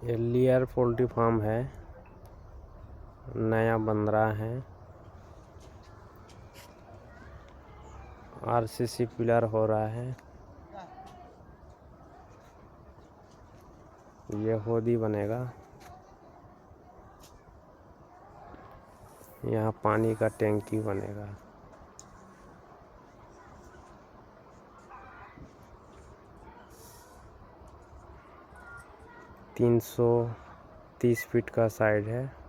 ये layer poultry farm है, नया बन रहा है। आरसीसी पिलर हो रहा है। ये होदी बनेगा। यहाँ पानी का टैंकी बनेगा। 330 फीट का साइड है।